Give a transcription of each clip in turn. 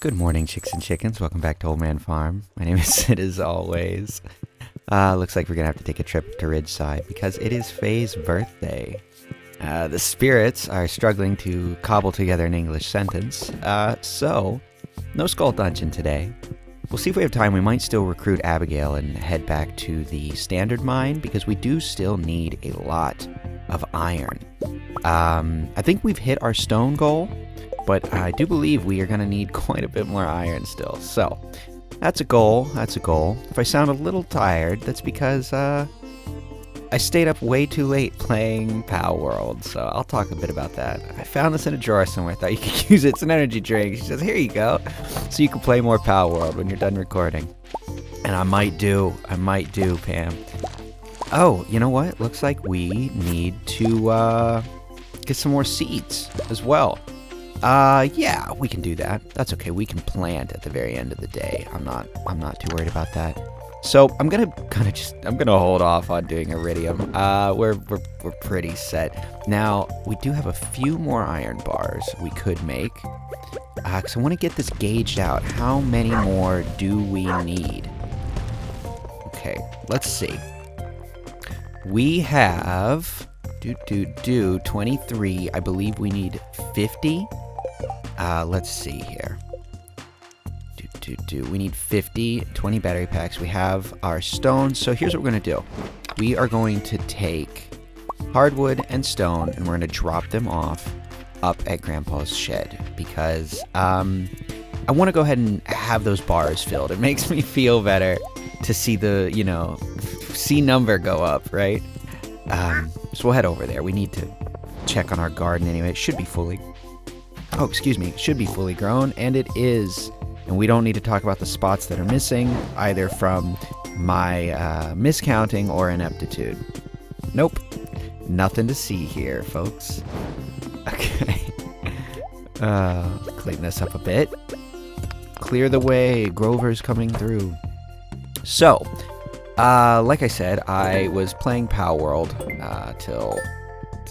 Good morning, chicks and chickens. Welcome back to Old Man Farm. My name is Sid as always. Looks like we're gonna have to take a trip to Ridgeside because it is Faye's birthday. The spirits are struggling to cobble together an English sentence, so no skull dungeon today. We'll see if we have time. We might still recruit Abigail and head back to the standard mine because we do still need a lot of iron. I think we've hit our stone goal, but I do believe we are going to need quite a bit more iron still. So that's a goal. That's a goal. If I sound a little tired, that's because I stayed up way too late playing Palworld. So I'll talk a bit about that. I found this in a drawer somewhere. I thought you could use it. It's an energy drink. She says, here you go. So you can play more Palworld when you're done recording. And I might do, Pam. Oh, you know what? Looks like we need to get some more seeds as well. Yeah, we can do that. That's okay. We can plant at the very end of the day. I'm not too worried about that. So I'm gonna hold off on doing iridium. We're pretty set. Now, we do have a few more iron bars we could make. Because I want to get this gauged out. How many more do we need? Okay, let's see. We have 23. I believe we need 50. Let's see here. We need 50, 20 battery packs. We have our stones. So here's what we're going to do. We are going to take hardwood and stone, and we're going to drop them off up at Grandpa's shed because I want to go ahead and have those bars filled. It makes me feel better to see the, C number go up, right? So we'll head over there. We need to check on our garden anyway. It should be fully... Oh, excuse me. It should be fully grown, and it is. And we don't need to talk about the spots that are missing, either from my miscounting or ineptitude. Nope. Nothing to see here, folks. Okay. Clean this up a bit. Clear the way. Grover's coming through. So, like I said, I was playing Palworld till,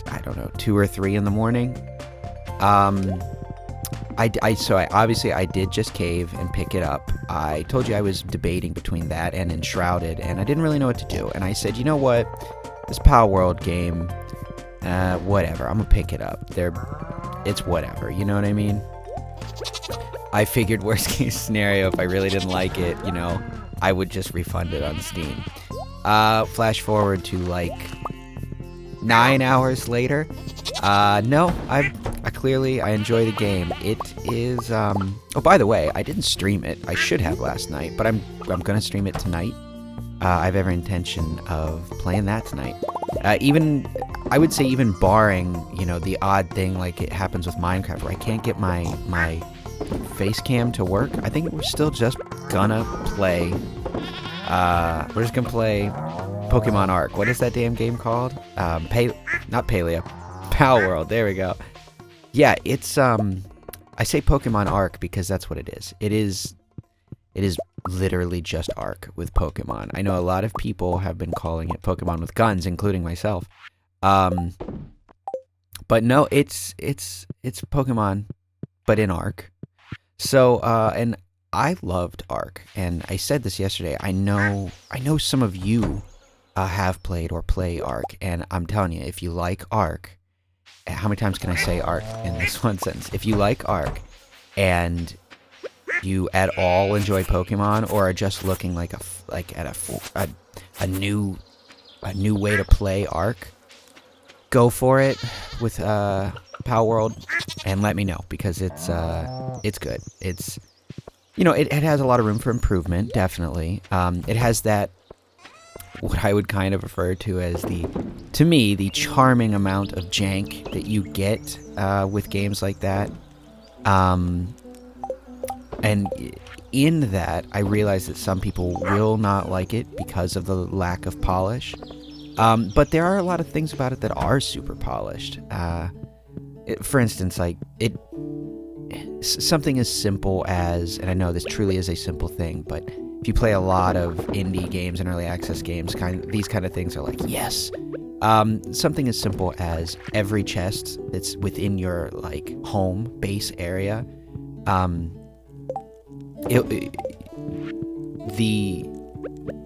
I don't know, 2 or 3 in the morning. I did just cave and pick it up. I told you I was debating between that and Enshrouded, and I didn't really know what to do. And I said, you know what? This Palworld game, whatever. I'm gonna pick it up. It's whatever. You know what I mean? I figured worst case scenario, if I really didn't like it, I would just refund it on Steam. Flash forward to like 9 hours later. No, I enjoy the game. It is, oh, by the way, I didn't stream it. I should have last night, but I'm gonna stream it tonight. I have every intention of playing that tonight. I would say even barring, the odd thing like it happens with Minecraft where I can't get my face cam to work, I think we're still just gonna play, Pokemon Arc. What is that damn game called? Not Paleo. Palworld, there we go. Yeah, it's, I say Pokemon Arc because that's what it is. It is literally just Arc with Pokemon. I know a lot of people have been calling it Pokemon with guns, including myself. But no, it's Pokemon, but in Arc. So, and I loved Arc, and I said this yesterday. I know some of you have played or play Arc, and I'm telling you, if you like Arc, how many times can I say Arc in this one sentence? If you like Arc, and you at all enjoy Pokemon, or are just looking at a new way to play Arc, go for it with Palworld, and let me know because it's good. It's it has a lot of room for improvement, definitely. It has that, what I would kind of refer to as to me, the charming amount of jank that you get with games like that. And in that, I realize that some people will not like it because of the lack of polish. But there are a lot of things about it that are super polished. For instance, something as simple as, and I know this truly is a simple thing, but if you play a lot of indie games and early access games, these kind of things are like, yes. Something as simple as every chest that's within your home base area the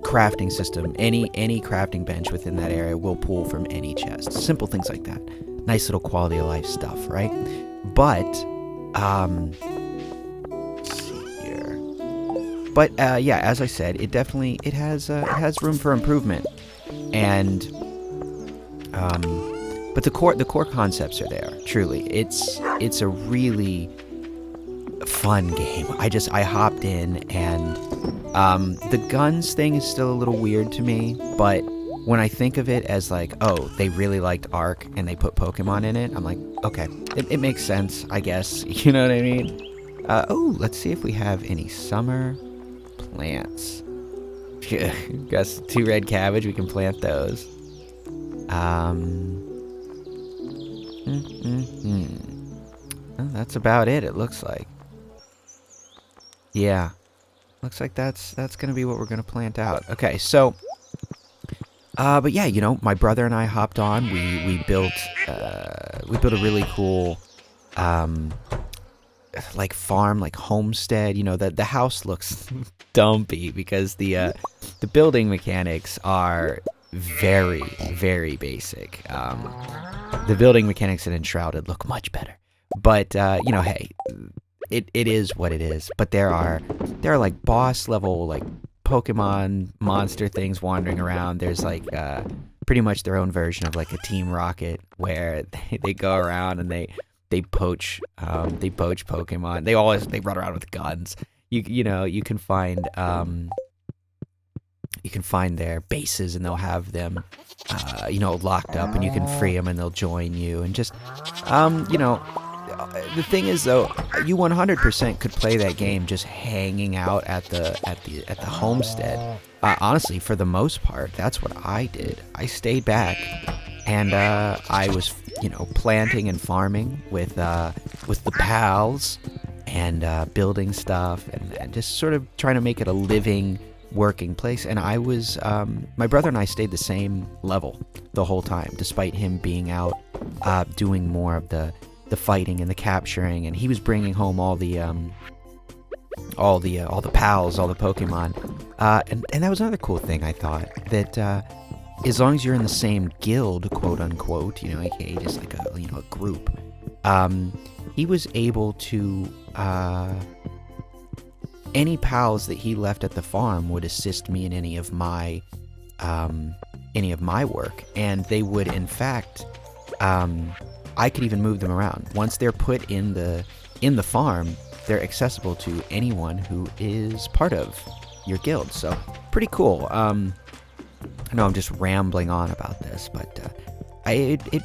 crafting system, any crafting bench within that area will pull from any chest. Simple things like that. Nice little quality of life stuff, right? But let's see here. But yeah, as I said, it has room for improvement, and but the core concepts are there. Truly, it's a really fun game. I hopped in, and the guns thing is still a little weird to me, but when I think of it as like, oh, they really liked Ark and they put Pokemon in it, I'm like, okay, it makes sense, I guess. You know what I mean? Oh, let's see if we have any summer plants. Guess 2 red cabbage, we can plant those. Well, that's about it looks like. Yeah. Looks like that's gonna be what we're gonna plant out. Okay, so but yeah, you know, my brother and I hopped on. We built a really cool like farm, like homestead. You know, the house looks dumpy because the building mechanics are very, very basic. The building mechanics in Enshrouded look much better. But you know, hey, it is what it is. But there are like boss level like Pokemon monster things wandering around. There's like pretty much their own version of like a Team Rocket where they go around and they poach Pokemon. They run around with guns. You know, you can find their bases and they'll have them you know, locked up, and you can free them and they'll join you, and just you know, the thing is though, you 100% could play that game just hanging out at the homestead. Honestly, for the most part, that's what I did. I stayed back, and I was, you know, planting and farming with the pals, and building stuff, and just sort of trying to make it a living, working place. And I was my brother and I stayed the same level the whole time, despite him being out doing more of the fighting and the capturing, and he was bringing home all the pals, all the Pokemon, and that was another cool thing. I thought that as long as you're in the same guild, quote unquote, you know, aka just like a, you know, a group, he was able to any pals that he left at the farm would assist me in any of my work, and they would, in fact, I could even move them around. Once they're put in the farm, they're accessible to anyone who is part of your guild. So pretty cool. I know I'm just rambling on about this, but it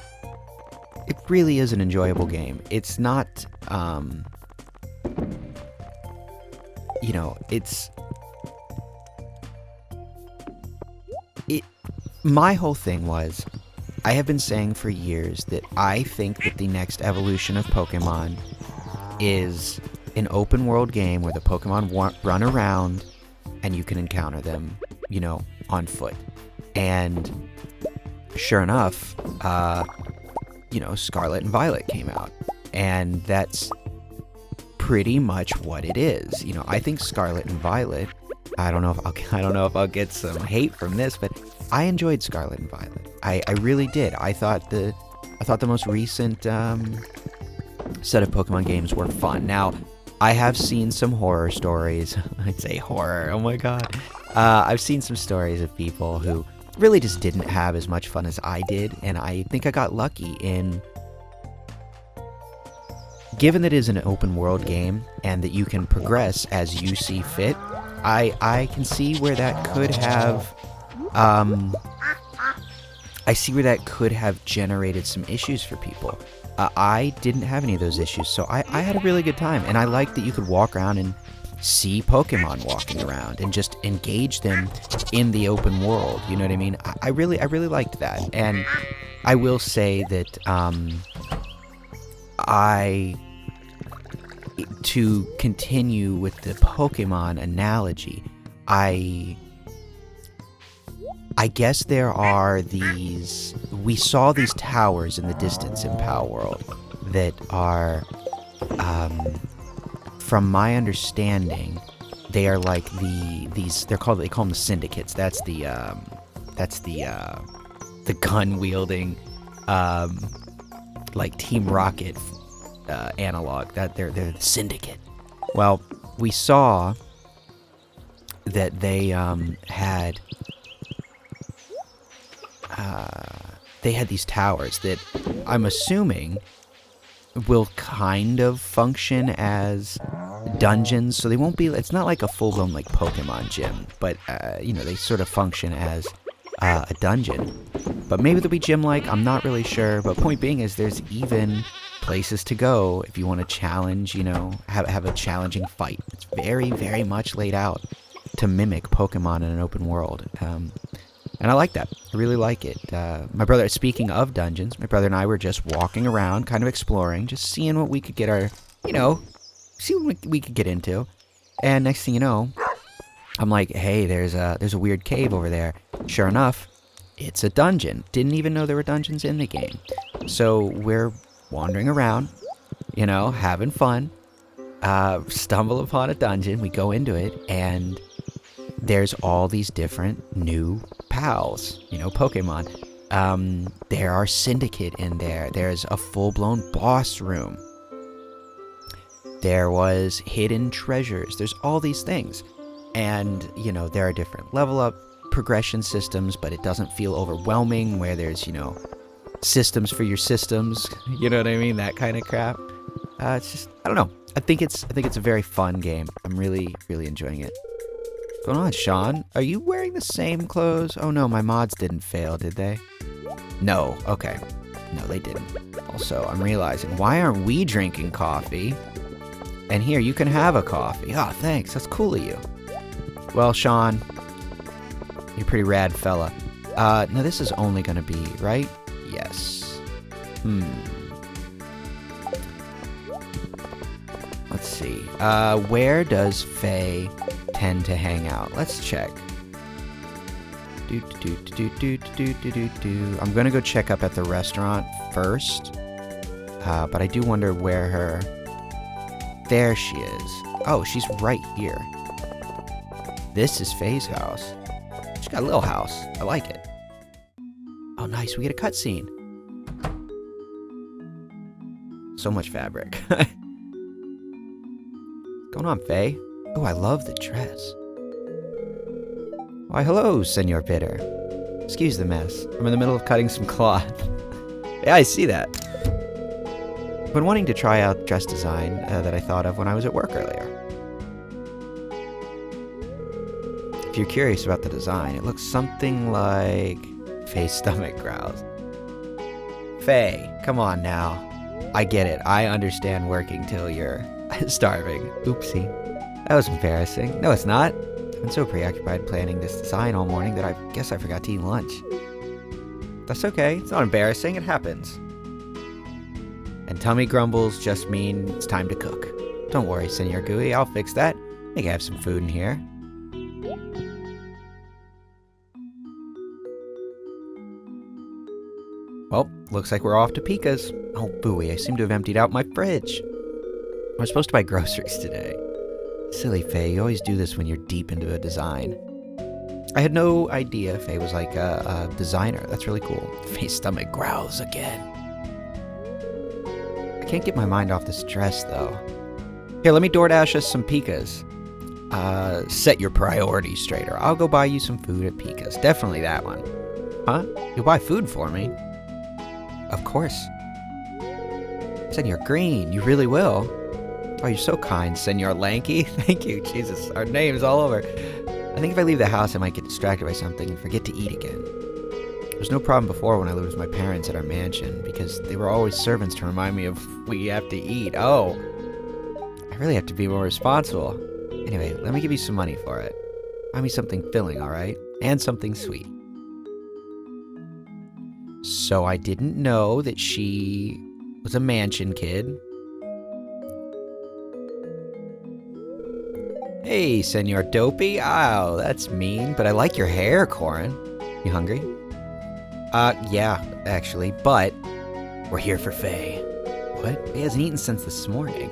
really is an enjoyable game. It's not you know, my whole thing was, I have been saying for years that I think that the next evolution of Pokemon is an open world game where the Pokemon run around and you can encounter them, you know, on foot. And sure enough, you know, Scarlet and Violet came out, and that's pretty much what it is. You know, I think Scarlet and Violet, I don't know if I'll get some hate from this, but I enjoyed Scarlet and Violet. I really did. I thought the most recent set of Pokemon games were fun. Now, I have seen some horror stories. I'd say horror. Oh my god. I've seen some stories of people who really just didn't have as much fun as I did, and I think I got lucky in, given that it is an open world game and that you can progress as you see fit, I can see where that could have generated some issues for people. I didn't have any of those issues, so I had a really good time, and I liked that you could walk around and see Pokemon walking around and just engage them in the open world. You know what I mean? I really liked that, and I will say that to continue with the Pokemon analogy, I guess there are we saw these towers in the distance in Palworld that are, from my understanding, They are like they call them the syndicates. That's the gun wielding like Team Rocket analog. That they're the syndicate. Well, we saw that they had these towers that I'm assuming will kind of function as dungeons. So they won't be, it's not like a full-blown like Pokemon gym, but you know, they sort of function as a dungeon. But maybe they'll be gym-like, I'm not really sure. But point being is there's even places to go if you want to challenge, you know, have a challenging fight. It's very, very much laid out to mimic Pokemon in an open world. And I like that. I really like it. My brother, speaking of dungeons, my brother and I were just walking around, kind of exploring, just seeing what we could get our, you know, see what we could get into. And next thing you know, I'm like, hey, there's a weird cave over there. Sure enough, it's a dungeon. Didn't even know there were dungeons in the game. So we're wandering around, you know, having fun. Stumble upon a dungeon. We go into it, and there's all these different new pals, you know, Pokemon. There are Syndicate in there. There's a full-blown boss room. There was hidden treasures. There's all these things. And, you know, there are different level-up progression systems, but it doesn't feel overwhelming where there's, you know, systems for your systems. You know what I mean? That kind of crap. It's just, I don't know. I think it's a very fun game. I'm really, really enjoying it. What's going on, Sean? Are you wearing the same clothes? Oh no, my mods didn't fail, did they? No, okay. No, they didn't. Also, I'm realizing, why aren't we drinking coffee? And here, you can have a coffee. Oh, thanks, that's cool of you. Well, Sean, you're a pretty rad fella. Now this is only gonna be, right? Yes. Let's see. Where does Faye tend to hang out? Let's check. I'm gonna go check up at the restaurant first. But I do wonder where her... There she is. Oh, she's right here. This is Faye's house. She's got a little house. I like it. Oh, nice. We get a cutscene. So much fabric. What's going on, Faye? Oh, I love the dress. Why, hello, Senor Bitter. Excuse the mess. I'm in the middle of cutting some cloth. Yeah, I see that. I've been wanting to try out dress design that I thought of when I was at work earlier. If you're curious about the design, it looks something like Faye's stomach growls. Faye, come on now. I get it. I understand working till you're starving. Oopsie. That was embarrassing. No, it's not. I've been so preoccupied planning this design all morning that I guess I forgot to eat lunch. That's okay. It's not embarrassing. It happens. And tummy grumbles just mean it's time to cook. Don't worry, Senor Gooey. I'll fix that. I think I have some food in here. Well, looks like we're off to Pika's. Oh, booey, I seem to have emptied out my fridge. I was supposed to buy groceries today. Silly Faye, you always do this when you're deep into a design. I had no idea Faye was like a designer. That's really cool. Faye's stomach growls again. I can't get my mind off this dress, though. Here, let me DoorDash us some Pika's. Set your priorities straight, or I'll go buy you some food at Pika's. Definitely that one. Huh? You'll buy food for me? Of course. Senor Green, you really will. Oh, you're so kind, Senor Lanky. Thank you, Jesus. Our name's all over. I think if I leave the house, I might get distracted by something and forget to eat again. There was no problem before when I lived with my parents at our mansion, because they were always servants to remind me of we have to eat. Oh, I really have to be more responsible. Anyway, let me give you some money for it. Buy me something filling, alright? And something sweet. So I didn't know that she was a mansion kid. Hey, Senor Dopey. Oh, that's mean, but I like your hair, Corin. You hungry? Yeah, actually, but we're here for Faye. What? He hasn't eaten since this morning.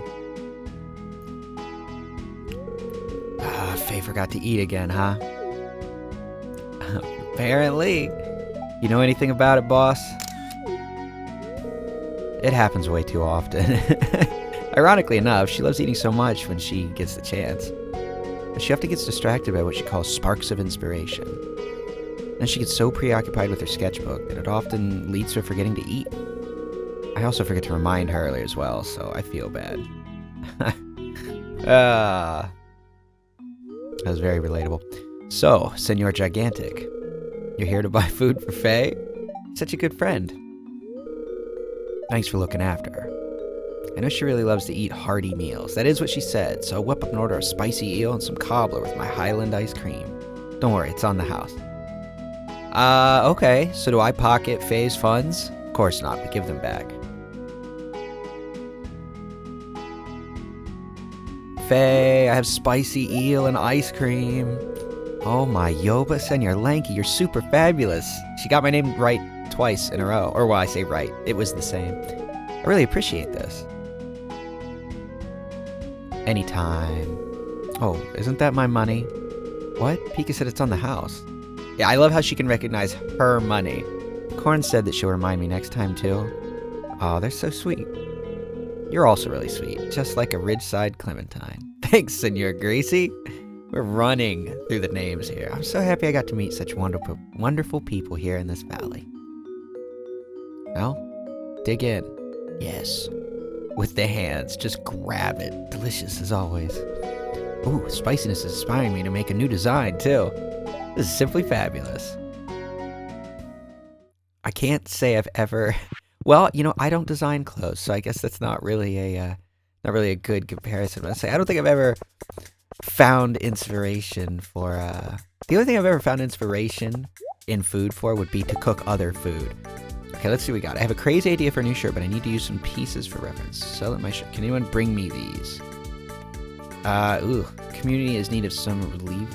Faye forgot to eat again, huh? Apparently. You know anything about it, boss? It happens way too often. Ironically enough, she loves eating so much when she gets the chance. But she often gets distracted by what she calls sparks of inspiration. And she gets so preoccupied with her sketchbook that it often leads to her forgetting to eat. I also forget to remind her earlier as well, so I feel bad. That was very relatable. So, Senor Gigantic, you're here to buy food for Faye? Such a good friend. Thanks for looking after her. I know she really loves to eat hearty meals. That is what she said, so I'll whip up an order of spicy eel and some cobbler with my Highland ice cream. Don't worry, it's on the house. Okay, so do I pocket Faye's funds? Of course not, we give them back. Faye, I have spicy eel and ice cream. Oh my Yoba, Senor Lanky, you're super fabulous. She got my name right twice in a row. Or well, I say right, it was the same. I really appreciate this. Anytime. Oh, isn't that my money? What? Pika said it's on the house. Yeah, I love how she can recognize her money. Corn said that she'll remind me next time too. Oh, they're so sweet. You're also really sweet, just like a Ridgeside Clementine. Thanks, Senor Gracie. We're running through the names here. I'm so happy I got to meet such wonderful people here in this valley. Well, dig in. Yes. With the hands, just grab it. Delicious as always. Ooh, spiciness is inspiring me to make a new design too. This is simply fabulous. I can't say I've ever... Well, you know, I don't design clothes, so I guess that's not really a good comparison. But I say I don't think I've ever found inspiration for. The only thing I've ever found inspiration in food for would be to cook other food. Okay, let's see what we got. I have a crazy idea for a new shirt, but I need to use some pieces for reference. Sell it my shirt. Can anyone bring me these? Community is in need of some relief.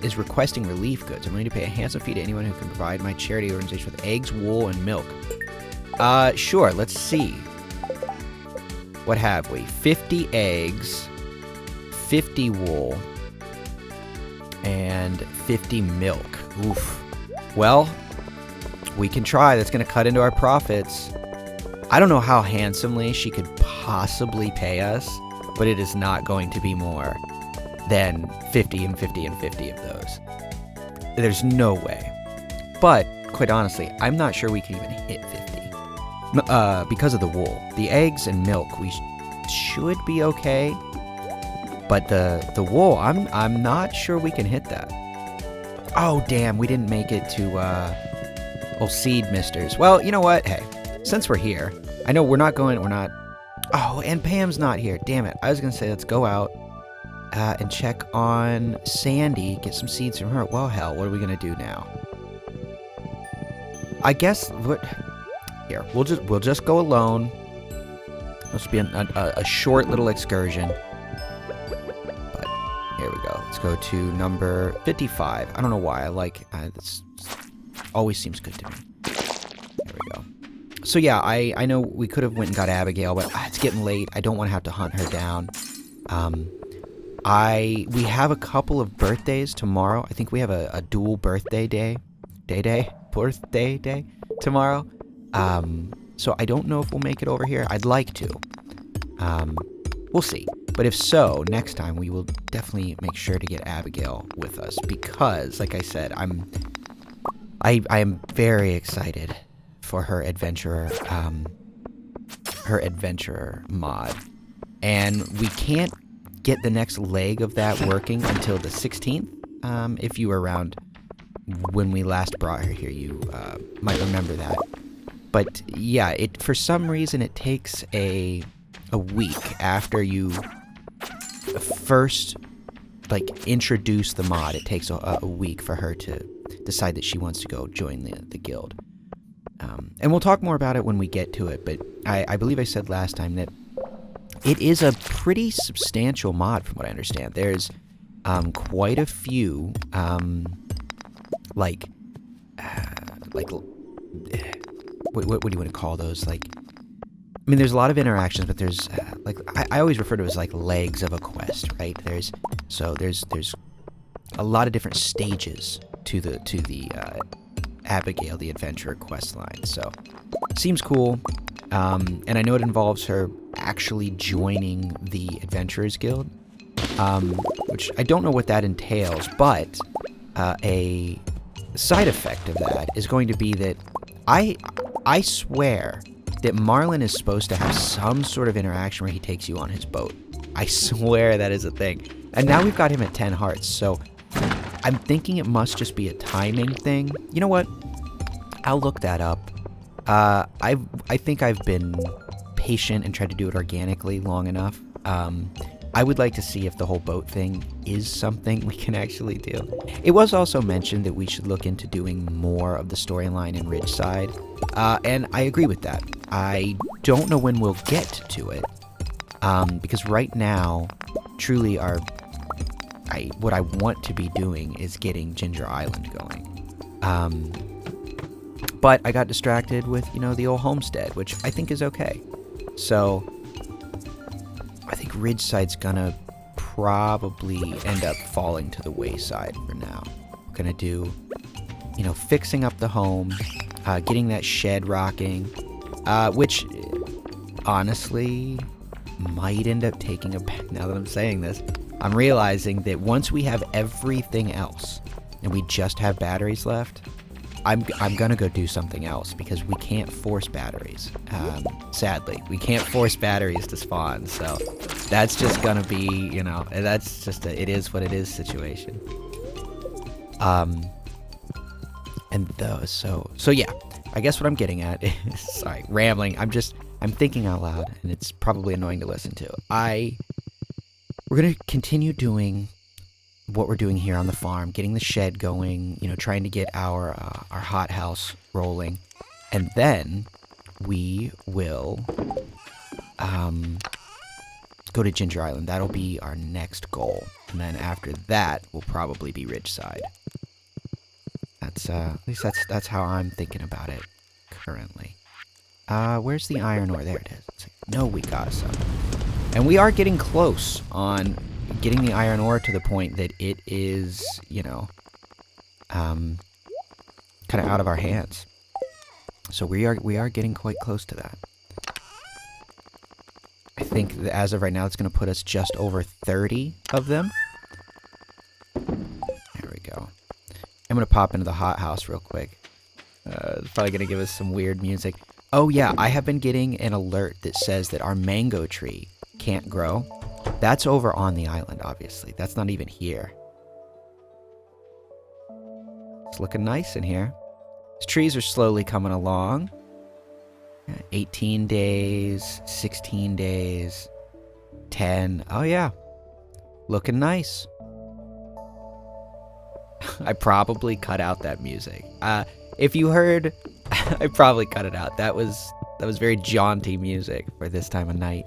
Is requesting relief goods. I'm willing to pay a handsome fee to anyone who can provide my charity organization with eggs, wool, and milk. Sure, let's see. What have we? 50 eggs, 50 wool, and 50 milk. Oof. Well, we can try. That's going to cut into our profits. I don't know how handsomely she could possibly pay us, but it is not going to be more than 50 and 50 and 50 of those. There's no way. But, quite honestly, I'm not sure we can even hit 50. Because of the wool. The eggs and milk, we should be okay. But the wool, I'm not sure we can hit that. Oh, damn, we didn't make it to, old seed misters. Well, you know what? Hey, since we're here, I know we're not... Oh, and Pam's not here. Damn it. I was going to say, let's go out and check on Sandy, get some seeds from her. Well, hell, what are we going to do now? I guess... Here, we'll just go alone. This will be a short little excursion. But here we go. Let's go to number 55. I don't know why. I like this. Always seems good to me. There we go. So yeah, I know we could have went and got Abigail, but it's getting late. I don't want to have to hunt her down. We have a couple of birthdays tomorrow. I think we have a dual birthday day tomorrow. So I don't know if we'll make it over here. I'd like to. We'll see. But if so, next time we will definitely make sure to get Abigail with us because, like I said, I am very excited for her adventurer mod. And we can't get the next leg of that working until the 16th. If you were around when we last brought her here, you might remember that. But yeah, for some reason it takes a week after you first introduce the mod. It takes a week for her to decide that she wants to go join the guild. And we'll talk more about it when we get to it. But I believe I said last time that it is a pretty substantial mod, from what I understand. There's quite a few what do you want to call those? There's a lot of interactions, but there's I always refer to it as legs of a quest, right? There's a lot of different stages to the Abigail the Adventurer quest line. So seems cool. And I know it involves her actually joining the Adventurers Guild, which I don't know what that entails, but a side effect of that is going to be that I swear that Marlin is supposed to have some sort of interaction where he takes you on his boat. I swear that is a thing. And now we've got him at 10 hearts, so I'm thinking it must just be a timing thing. You know what? I'll look that up. I think I've been patient and tried to do it organically long enough. I would like to see if the whole boat thing is something we can actually do. It was also mentioned that we should look into doing more of the storyline in Ridgeside, and I agree with that. I don't know when we'll get to it, because right now, truly what I want to be doing is getting Ginger Island going. But I got distracted with, the old homestead, which I think is okay. So I think Ridgeside's gonna probably end up falling to the wayside for now. We're gonna do, fixing up the home, getting that shed rocking, which honestly might end up taking a back. Now that I'm saying this, I'm realizing that once we have everything else and we just have batteries left, I'm gonna go do something else because we can't force batteries. Sadly, we can't force batteries to spawn. So that's just gonna be, that's just it is what it is situation. So yeah, I guess what I'm getting at is, sorry, rambling. I'm thinking out loud, and it's probably annoying to listen to. We're gonna continue doing what we're doing here on the farm, getting the shed going, trying to get our hothouse rolling, and then we will go to Ginger Island. That'll be our next goal, and then after that will probably be Ridgeside. That's at least that's how I'm thinking about it currently. Where's the iron ore? There it is. It's like, no, we got some, and we are getting close on getting the iron ore to the point that it is, kind of out of our hands. So we are getting quite close to that. I think that as of right now, it's going to put us just over 30 of them. There we go. I'm going to pop into the hothouse real quick. It's probably going to give us some weird music. Oh yeah, I have been getting an alert that says that our mango tree can't grow. That's over on the island, obviously. That's not even here. It's looking nice in here. These trees are slowly coming along. 18 days, 16 days, 10. Oh, yeah. Looking nice. I probably cut out that music. If you heard, I probably cut it out. That was very jaunty music for this time of night.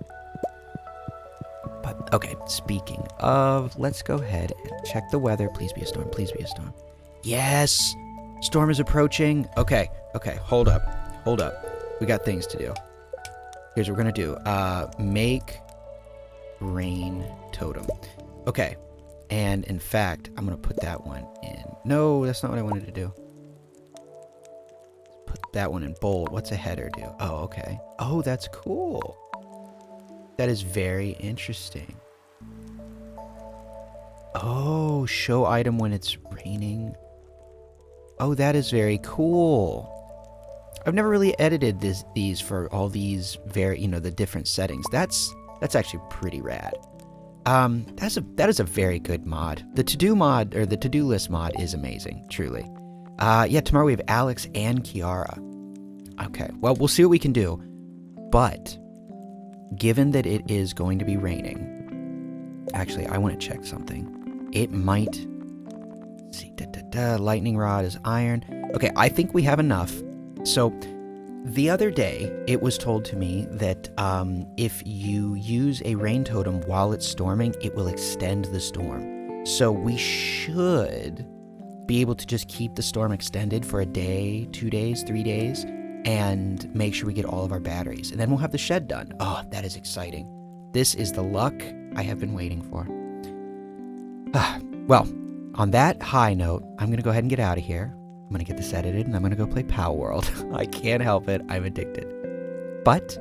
But, okay, speaking of, let's go ahead and check the weather. Please be a storm. Please be a storm. Yes! Storm is approaching. Okay, hold up. We got things to do. Here's what we're gonna do. Make rain totem. Okay, and in fact, I'm gonna put that one in. No, that's not what I wanted to do. Put that one in bold. What's a header do? Oh, okay. Oh, that's cool. That is very interesting. Oh, show item when it's raining. Oh, that is very cool. I've never really edited these for all these the different settings. That's actually pretty rad. That is a very good mod. The to-do mod, or the to-do list mod, is amazing, truly. Yeah, tomorrow we have Alex and Kiara. Okay, well, we'll see what we can do. But given that it is going to be raining, actually, I want to check something. It might. Let's see, lightning rod is iron. Okay, I think we have enough. So, the other day, it was told to me that if you use a rain totem while it's storming, it will extend the storm. So we should be able to just keep the storm extended for a day, 2 days, 3 days, and make sure we get all of our batteries. And then we'll have the shed done. Oh, that is exciting. This is the luck I have been waiting for. Well, on that high note, I'm going to go ahead and get out of here. I'm going to get this edited, and I'm going to go play Palworld. I can't help it. I'm addicted. But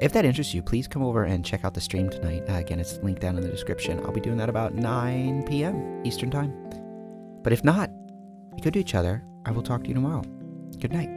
if that interests you, please come over and check out the stream tonight. Again, it's linked down in the description. I'll be doing that about 9 p.m. Eastern Time. But if not, be good to each other. I will talk to you tomorrow. Good night.